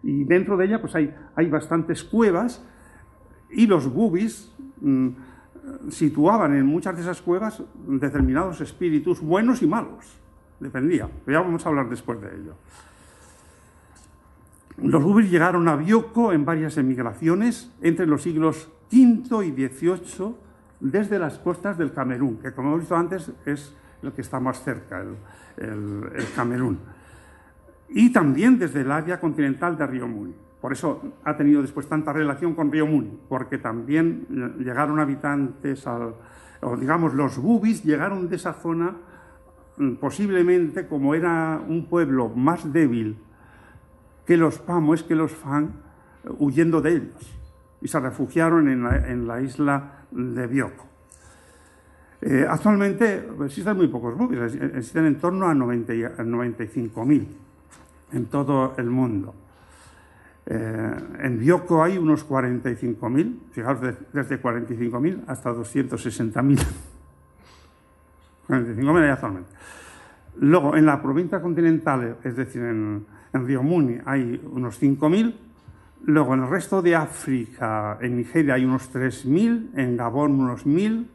y dentro de ella pues hay bastantes cuevas, y los bubis situaban en muchas de esas cuevas determinados espíritus buenos y malos, dependía, pero ya vamos a hablar después de ello. Los bubis llegaron a Bioko en varias emigraciones entre los siglos V y XVIII, desde las costas del Camerún, que como hemos visto antes es el que está más cerca, el Camerún, y también desde el área continental de Río Muni. Por eso ha tenido después tanta relación con Río Muni, porque también llegaron habitantes, o digamos los bubis llegaron de esa zona, posiblemente como era un pueblo más débil que los pamoes, que los fan, huyendo de ellos, y se refugiaron en la isla de Bioko. Actualmente existen muy pocos bubis, existen en torno a 95.000 en todo el mundo. En Bioko hay unos 45.000, fijaos, desde 45.000 hasta 260.000. 45.000 hay actualmente. Luego, en la provincia continental, es decir, en Río Muni, hay unos 5.000. Luego, en el resto de África, en Nigeria hay unos 3.000, en Gabón unos 1.000,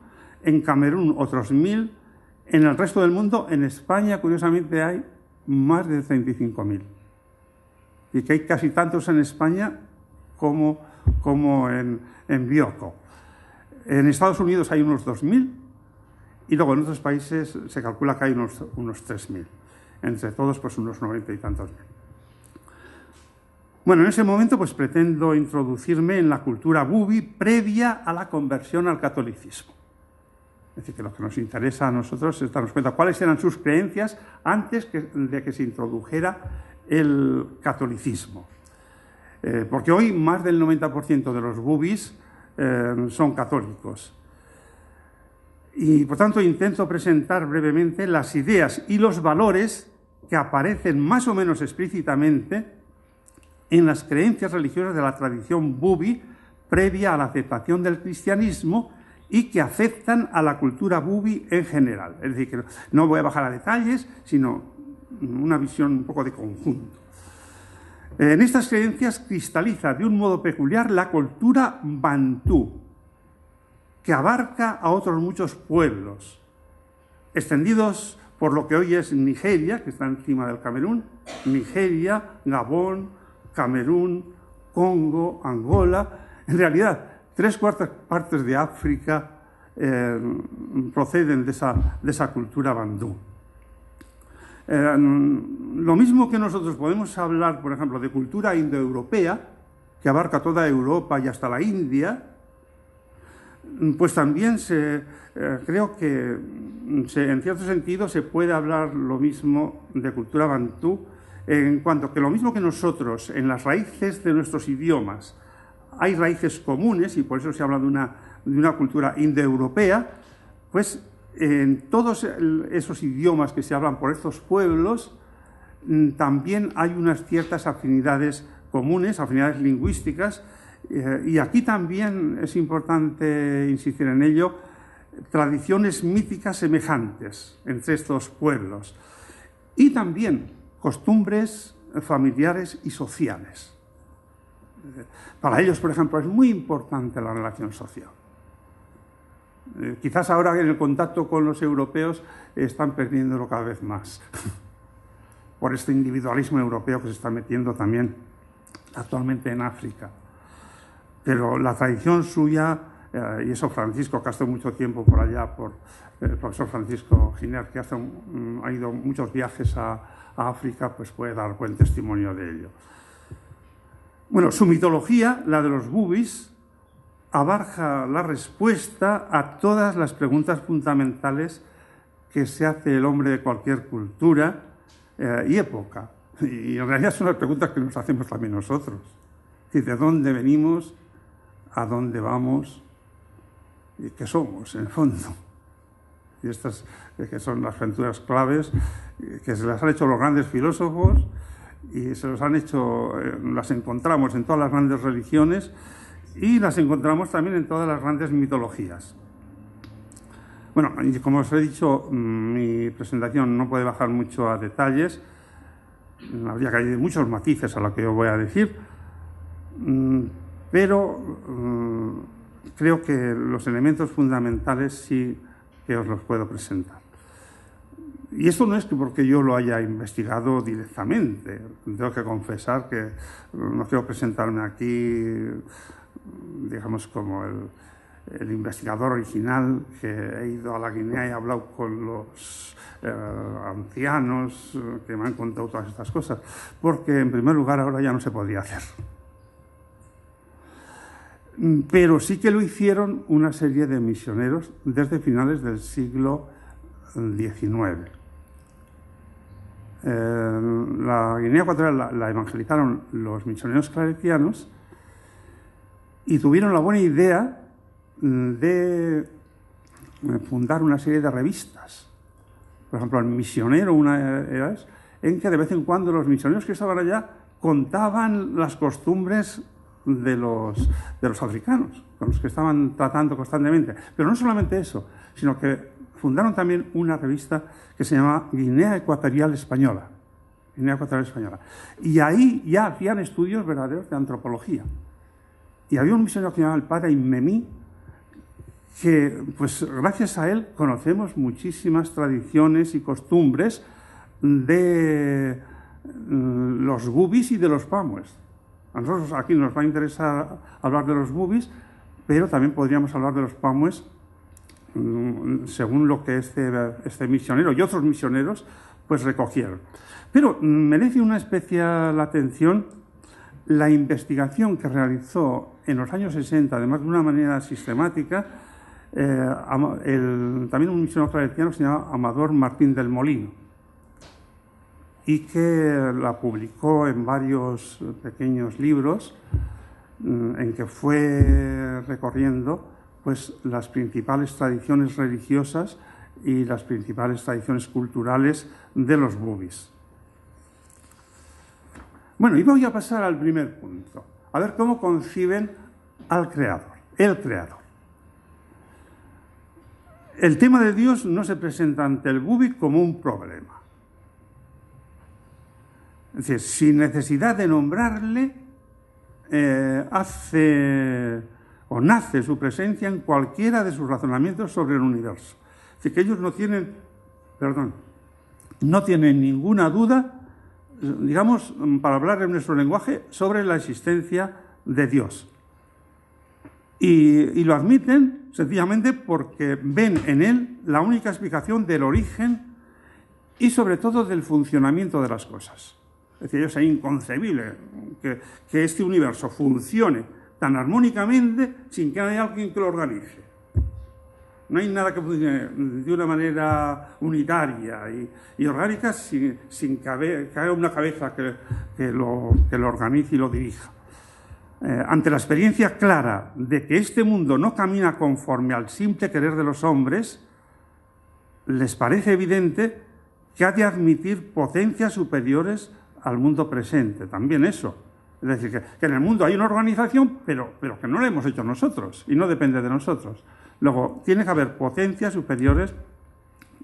en Camerún otros 1.000. En el resto del mundo, en España, curiosamente, hay más de 35.000. Y que hay casi tantos en España como en Bioko. En Estados Unidos hay unos 2.000 y luego en otros países se calcula que hay unos 3.000. Entre todos, pues unos 90 y tantos mil. Bueno, en ese momento pues pretendo introducirme en la cultura bubi previa a la conversión al catolicismo. Es decir, que lo que nos interesa a nosotros es darnos cuenta cuáles eran sus creencias antes de que se introdujera el catolicismo. Porque hoy más del 90% de los bubis son católicos. Y por tanto intento presentar brevemente las ideas y los valores que aparecen más o menos explícitamente en las creencias religiosas de la tradición bubi previa a la aceptación del cristianismo y que afectan a la cultura bubi en general. Es decir, que no voy a bajar a detalles, sino una visión un poco de conjunto. En estas creencias cristaliza de un modo peculiar la cultura bantú, que abarca a otros muchos pueblos, extendidos por lo que hoy es Nigeria, que está encima del Camerún, Nigeria, Gabón, Camerún, Congo, Angola. En realidad, 3/4 partes de África proceden de esa cultura bantú. Lo mismo que nosotros podemos hablar, por ejemplo, de cultura indoeuropea, que abarca toda Europa y hasta la India, pues también creo que en cierto sentido se puede hablar lo mismo de cultura bantú, en cuanto que lo mismo que nosotros en las raíces de nuestros idiomas hay raíces comunes, y por eso se habla de una cultura indoeuropea, pues en todos esos idiomas que se hablan por estos pueblos también hay unas ciertas afinidades comunes, afinidades lingüísticas, y aquí también es importante insistir en ello, tradiciones míticas semejantes entre estos pueblos y también costumbres familiares y sociales. Para ellos, por ejemplo, es muy importante la relación social. Quizás ahora en el contacto con los europeos están perdiéndolo cada vez más por este individualismo europeo que se está metiendo también actualmente en África. Pero la tradición suya, y eso Francisco, que ha estado mucho tiempo por allá, por el profesor Francisco Giner, que ha ido muchos viajes a África, pues puede dar buen testimonio de ello. Bueno, su mitología, la de los bubis, abarca la respuesta a todas las preguntas fundamentales que se hace el hombre de cualquier cultura y época. Y en realidad son las preguntas que nos hacemos también nosotros. Es decir, ¿de dónde venimos? ¿A dónde vamos? ¿Y qué somos, en el fondo? Y estas que son las preguntas claves que se las han hecho los grandes filósofos y se los han hecho, las encontramos en todas las grandes religiones y las encontramos también en todas las grandes mitologías. Bueno, y como os he dicho, mi presentación no puede bajar mucho a detalles. habría que añadir muchos matices a lo que yo voy a decir, pero creo que los elementos fundamentales sí que os los puedo presentar. Y esto no es que porque yo lo haya investigado directamente. Tengo que confesar que no quiero presentarme aquí, digamos, como el investigador original, que he ido a la Guinea y he hablado con los ancianos que me han contado todas estas cosas, porque en primer lugar ahora ya no se podría hacer. Pero sí que lo hicieron una serie de misioneros desde finales del siglo XIX. La Guinea Ecuatorial la evangelizaron los misioneros claretianos y tuvieron la buena idea de fundar una serie de revistas. Por ejemplo, El Misionero, una era en que de vez en cuando los misioneros que estaban allá contaban las costumbres de los africanos, con los que estaban tratando constantemente. Pero no solamente eso, sino que fundaron también una revista que se llama Guinea Ecuatorial Española. Guinea Ecuatorial Española. Y ahí ya hacían estudios verdaderos de antropología. Y había un misionero que se llamaba el padre Imemí, que, pues, gracias a él conocemos muchísimas tradiciones y costumbres de los bubis y de los pamues. A nosotros aquí nos va a interesar hablar de los bubis, pero también podríamos hablar de los pamues según lo que este misionero y otros misioneros pues recogieron. Pero merece una especial atención la investigación que realizó en los años 60, además de una manera sistemática, también un misionero claretiano que se llama Amador Martín del Molino, y que la publicó en varios pequeños libros en que fue recorriendo pues las principales tradiciones religiosas y las principales tradiciones culturales de los bubis. Bueno, y voy a pasar al primer punto, a ver cómo conciben al Creador, el Creador. El tema de Dios no se presenta ante el bubi como un problema. Es decir, sin necesidad de nombrarle, nace su presencia en cualquiera de sus razonamientos sobre el universo. Es decir, que ellos no tienen ninguna duda, digamos, para hablar en nuestro lenguaje, sobre la existencia de Dios. Y lo admiten sencillamente porque ven en él la única explicación del origen y sobre todo del funcionamiento de las cosas. Es decir, es inconcebible que este universo funcione tan armónicamente sin que haya alguien que lo organice. No hay nada que funcione de una manera unitaria y orgánica sin que haya una cabeza que lo organice y lo dirija. Ante la experiencia clara de que este mundo no camina conforme al simple querer de los hombres, les parece evidente que ha de admitir potencias superiores al mundo presente. También eso. Es decir, que en el mundo hay una organización, pero que no la hemos hecho nosotros y no depende de nosotros. Luego, tiene que haber potencias superiores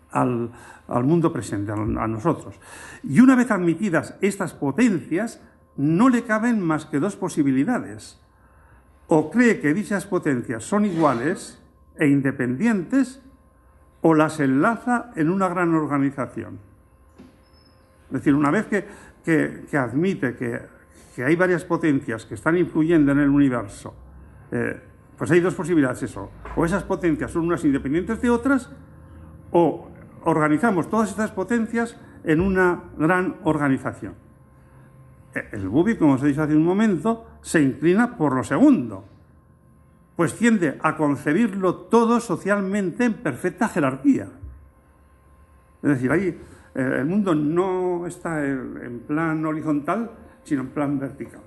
al mundo presente, a nosotros. Y una vez admitidas estas potencias, no le caben más que dos posibilidades. O cree que dichas potencias son iguales e independientes, o las enlaza en una gran organización. Es decir, una vez que admite que hay varias potencias que están influyendo en el universo, pues hay dos posibilidades eso. O esas potencias son unas independientes de otras, o organizamos todas estas potencias en una gran organización. El bubi, como os he dicho hace un momento, se inclina por lo segundo, pues tiende a concebirlo todo socialmente en perfecta jerarquía. Es decir, ahí el mundo no está en plan horizontal, sino en plan vertical.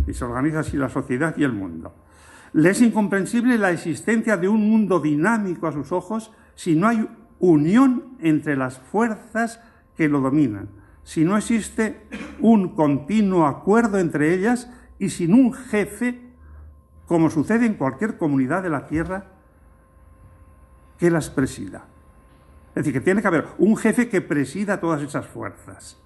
Y se organiza así la sociedad y el mundo. Le es incomprensible la existencia de un mundo dinámico a sus ojos si no hay unión entre las fuerzas que lo dominan, si no existe un continuo acuerdo entre ellas y sin un jefe, como sucede en cualquier comunidad de la Tierra, que las presida. Es decir, que tiene que haber un jefe que presida todas esas fuerzas.